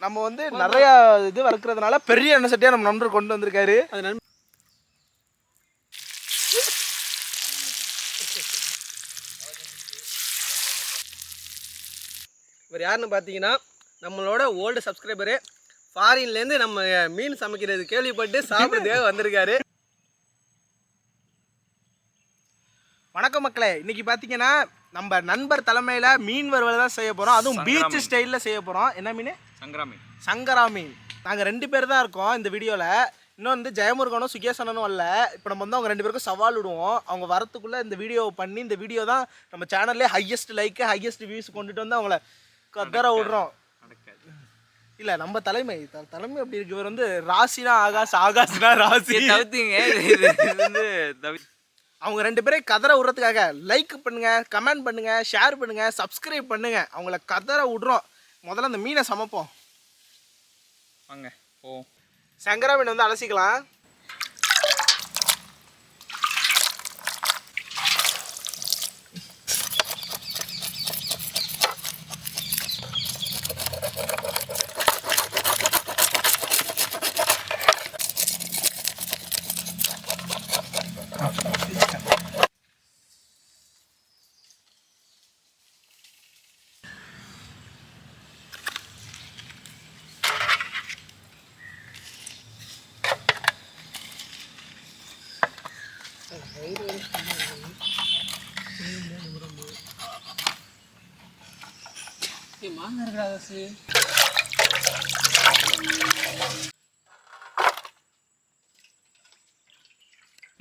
நம்ம வந்து நிறைய இது வளர்க்கறதுனால பெரிய எண்ணெய் சட்டியா நம்ம நண்பர் கொண்டு வந்திருக்காரு. அது இவர் யாருன்னு பார்த்தீங்கன்னா நம்மளோட ஓல்டு சப்ஸ்கிரைபரு. ஃபாரின்லேருந்து நம்ம மீன் சமைக்கிறது கேள்விப்பட்டு சாப்பிட்றதுக்காக வந்திருக்காரு. வணக்கம் மக்களே, இன்னைக்கு பார்த்தீங்கன்னா நம்ம நண்பர் தலைமையில் மீன் வறுவல் தான் செய்ய போகிறோம். அதுவும் பீச் ஸ்டைலில் செய்ய போகிறோம். என்ன மீன்? சங்கரா மீன். நாங்கள் 2 பேர் தான் இருக்கோம் இந்த வீடியோவில். இன்னும் வந்து ஜெயமுருகனும் சுகேசனனும் வரல. இப்போ நம்ம வந்து அவங்க 2 பேருக்கும் சவால் விடுவோம். அவங்க வரத்துக்குள்ளே இந்த வீடியோவை பண்ணி இந்த வீடியோ தான் நம்ம சேனல்லே ஹையஸ்ட் லைக்கு ஹையஸ்ட் வியூஸ் கொண்டுட்டு வந்து அவங்கள கதற விடுறோம். இல்லை நம்ம தலைமை அப்படி இருக்கு. இவர் வந்து ராசினா ஆகாஷ், ஆகாஷ்னா ராசி. அவங்க 2 பேரை கதற விடுறதுக்காக லைக் பண்ணுங்க, கமெண்ட் பண்ணுங்க, ஷேர் பண்ணுங்க, சப்ஸ்கிரைப் பண்ணுங்க. அவங்கள கதற விடுறோம். முதல்ல அந்த மீனை சமைப்போம் வாங்க. சங்கரா மீன் வந்து அலசிக்கலாம்.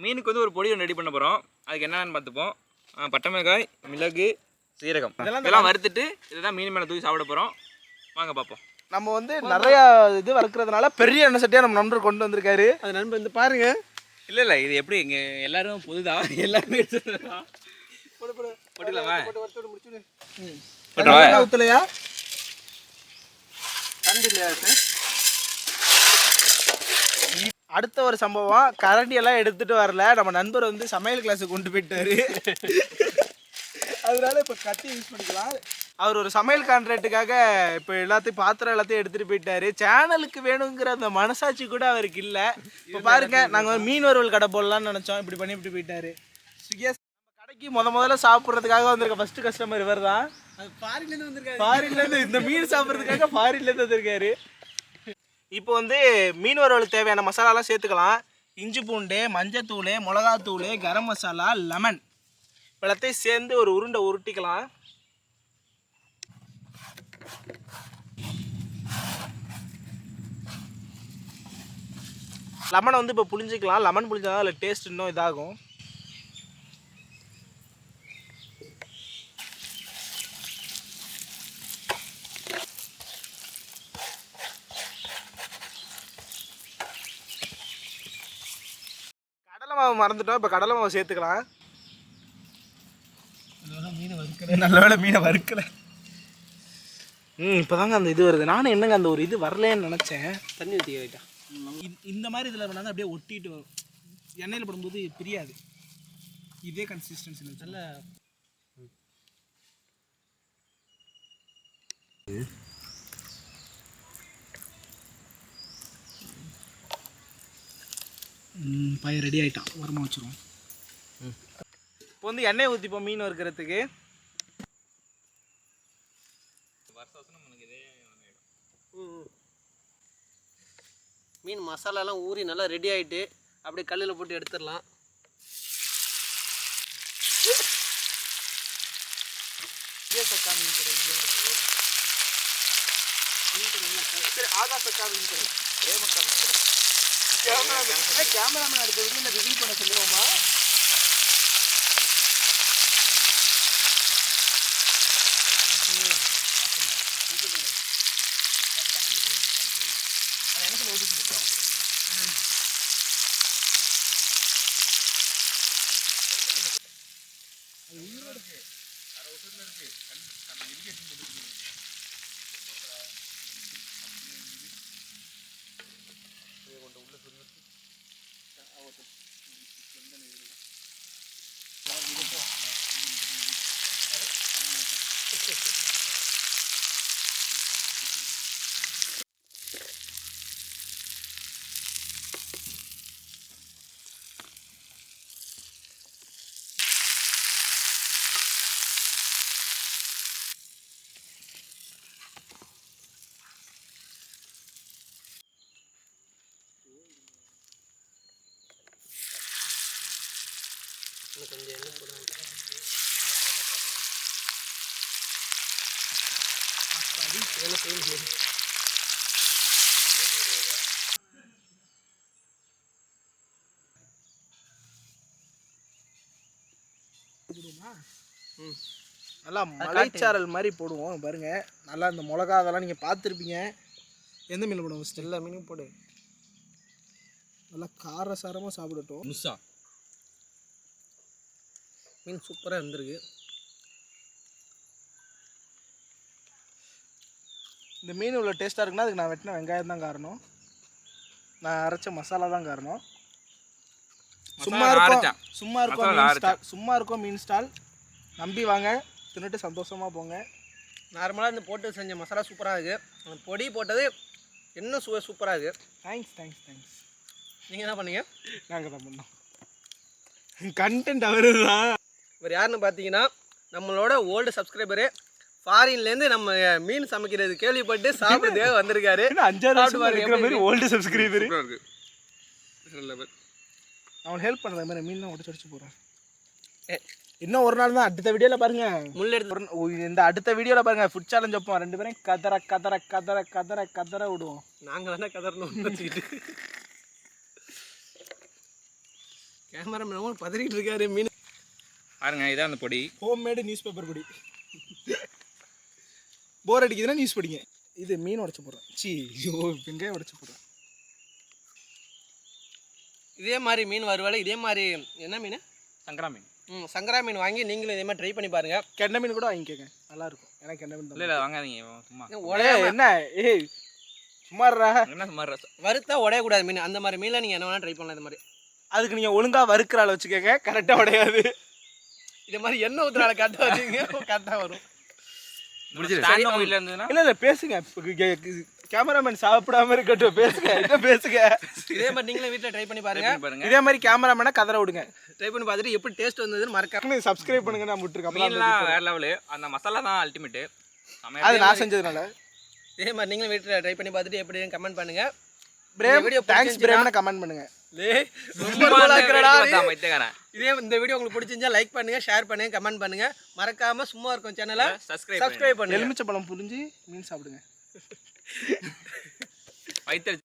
மீனுக்கு வந்து ஒரு பொடி ஒன்று ரெடி பண்ண போகிறோம். அதுக்கு என்னென்னு பார்த்துப்போம். பட்டை மிளகாய், மிளகு, சீரகம் இதெல்லாம் வறுத்துட்டு இதுதான் மீன் மேலே தூக்கி சாப்பிட போகிறோம். வாங்க பார்ப்போம். நம்ம வந்து நிறைய இது வளர்க்குறதுனால பெரிய எண்ணெய் சட்டியாக நம்ம நண்பர் கொண்டு வந்திருக்காரு. அது நண்பர் வந்து பாருங்க. இல்லை இது எப்படி இங்கே எல்லாரும் பொதுதான் எல்லாருமே போட்டுக்கலாமா? ஊற்றலையா? கரண்டி இல்லையா? அடுத்த ஒரு சம்பவம், கரண்டியெல்லாம் எடுத்துகிட்டு வரல. நம்ம நண்பர் வந்து சமையல் கிளாஸுக்கு கொண்டு போயிட்டாரு. அதனால இப்போ கட்டி யூஸ் பண்ணிக்கலாம். அவர் ஒரு சமையல் கான்ட்ராக்டுக்காக இப்போ எல்லாத்தையும் பாத்திரம் எல்லாத்தையும் எடுத்துகிட்டு போயிட்டாரு. சேனலுக்கு வேணுங்கிற அந்த மனசாட்சி கூட அவருக்கு இல்லை. இப்போ பாருங்க, நாங்கள் மீன் வறுவல் கடை போடலான்னு நினச்சோம். இப்படி பண்ணிவிட்டு போயிட்டாரு. சுகேஷ் நம்ம கடைக்கு முதல்ல சாப்பிட்றதுக்காக வந்திருக்க ஃபஸ்ட்டு கஸ்டமர் இவர் தான். ஃபாரின்லேருந்து வந்திருக்காரு. ஃபாரின்லேருந்து இந்த மீன் சாப்பிட்றதுக்காக ஃபாரின்லேருந்து வந்திருக்காரு. இப்போ வந்து மீன் வறுவலுக்கு தேவையான மசாலாலாம் சேர்த்துக்கலாம். இஞ்சி பூண்டு, மஞ்சத்தூள், மிளகாத்தூள், கரம் மசாலா, லெமன் எல்லாத்தையும் சேர்ந்து ஒரு உருண்டை உருட்டிக்கலாம். லெமனை வந்து இப்போ புளிஞ்சிக்கலாம். லெமன் புளிஞ்சாதான் அதில் டேஸ்ட் இன்னும் இதாகும். கடலை மாவு மறந்துட்டோம். இப்போ கடலை மாவு சேர்த்துக்கலாம். நல்ல வேளை மீனை வறுக்கலை. இப்போதாங்க அந்த இது வருது. நானும் என்னங்க அந்த ஒரு இது வரலன்னு நினச்சேன். தண்ணி ஊற்றி வைட்டா இந்த மாதிரி இதில் பண்ணாங்க அப்படியே ஒட்டிட்டு வரும். எண்ணெயில் படும்போது பிரியாது. இதே கன்சிஸ்டன்சியில் நல்ல பையன் ரெடி ஆகிட்டான். உரமாக வச்சுருவோம். இப்போ வந்து எண்ணெய் ஊற்றிப்போம் மீன் வறுக்கிறதுக்கு. மீன் மசாலாலாம் ஊறி நல்லா ரெடி ஆகிட்டு அப்படியே கல்லில் போட்டு எடுத்துடலாம். சக்கா மீன் கடை சரி, ஆகாஷ் சக்கா மீன் கடை கேமராமேன் அடுத்த வீடியோவில் ரிவ்யூ பண்ண சொல்லுவோமா? கொஞ்சம் எண்ணெய் போடுவாங்க. இதெல்லாம் செய்ய முடியாது. நல்லா மலைச்சாரல் மாதிரி போடுவோம் பாருங்க. நல்லா இந்த மிளகா அதெல்லாம் நீங்கள் பார்த்துருப்பீங்க. எந்த மீன் போடுவோம் ஃபஸ்ட்டு? எல்லா மீனும் போடு. நல்லா காரசாரமாக சாப்பிடட்டும். முஸ்ஸா மீன் சூப்பராக இருந்திருக்கு. இந்த மீன் இவ்வளோ டேஸ்ட்டாக இருக்குன்னா அதுக்கு நான் வெட்டின வெங்காயம் தான் காரணம். நான் அரைச்ச மசாலா தான் காரணம். சும்மா இருக்கும் மீன் ஸ்டால். நம்பி வாங்க, தின்னுட்டு சந்தோஷமாக போங்க. நார்மலாக இந்த போட்டு செஞ்ச மசாலா சூப்பராக இருக்குது. அந்த பொடி போட்டது இன்னும் சூப்பராக இருக்குது. தேங்க்ஸ். நீங்கள் என்ன பண்ணீங்க? நாங்கள் தான் பண்ணோம். கண்டென்ட் அவரு தான். இவர் யாருன்னு பார்த்தீங்கன்னா நம்மளோட ஓல்டு சப்ஸ்கிரைபரு. ஃபாரின்லேருந்து நம்ம மீன் சமைக்கிறது கேள்விப்பட்டு சாப்பிட்றதுக்காக வந்திருக்காரு. 5 வருஷம் இருக்கிற மாதிரி ஓல்டு சப்ஸ்கிரைபர். இருக்கு அவன் ஹெல்ப் பண்ணுற மாதிரி மீன்லாம் உடச்சு போகிறேன். இன்னும் ஒரு நாள் தான். அடுத்த வீடியோவில் பாருங்க, இந்த அடுத்த வீடியோவில் பாருங்க ஃபுட் சேலஞ்ச் வைப்போம். 2 பேரும் கதற விடுவோம். நாங்கள் தானே கதறணும் வச்சுக்கிட்டு. கேமராமேன் பதறிக்கிட்டு இருக்காரு. மீன் பாருங்க, இதான் அந்த பொடி. ஹோம்மேடு நியூஸ் பேப்பர் பொடி. போர் அடிக்குதுன்னா நியூஸ் படிங்க. இது மீன் உடச்சு போடுறேன். வெங்காயம் உடச்சு போடுறேன். இதே மாதிரி மீன் வருவாள். இதே மாதிரி என்ன மீன்? சங்கரா மீன். சங்கரா மீன் வாங்கி நீங்களும் இதே மாதிரி ட்ரை பண்ணி பாருங்கள். கெண்டை மீன் கூட வாங்கிக்கோங்க, நல்லாயிருக்கும். ஏன்னா கெண்டை மீன் இல்லை வாங்காதீங்க சும்மா. என்ன சும்மாறா? என்ன சும்மா வறுத்தா உடையக்கூடாது மீன். அந்த மாதிரி மீனில் நீங்கள் என்ன வேணால் ட்ரை பண்ணலாம். இந்த மாதிரி அதுக்கு நீங்கள் ஒழுங்காக வறுக்கிறாள் வச்சுக்கோங்க, கரெக்டாக உடையாது. இது மாதிரி எண்ணெய் ஊற்றுறால கரெக்டாக வச்சுங்க, கரெக்டாக வரும். இல்லை பேசுங்க. கேமராமேன் சாப்பிடாம இருக்கட்டும். பேசுங்க. இதே மாதிரி நீங்களும் வீட்டில் ட்ரை பண்ணி பாருங்க. இதே மாதிரி கேமராமேனை கதற விடுங்க. ட்ரை பண்ணி பார்த்துட்டு எப்படி டேஸ்ட் வந்ததுன்னு மறக்காம சப்ஸ்கிரைப் பண்ணுங்க. நான் விட்டுருக்கேன். வேற லெவலு. அந்த மசாலா தான் அல்டிமேட்டு. அது நான் செஞ்சதுனால. இதே மாதிரி நீங்களும் வீட்டில் ட்ரை பண்ணி பார்த்துட்டு எப்படின்னு கமெண்ட் பண்ணுங்க. வீடியோ தேங்க்ஸ் பிரேம்னு கமெண்ட் பண்ணுங்க. இதே இந்த வீடியோ உங்களுக்கு பிடிச்சிருந்தா லைக் பண்ணுங்க, ஷேர் பண்ணுங்க, கமெண்ட் பண்ணுங்க. மறக்காம சும்மா இருக்கும் சேனலை சப்ஸ்கிரைப் பண்ணுங்க. எலுமிச்சை பழம் புரிஞ்சு மீன் சாப்பிடுங்க.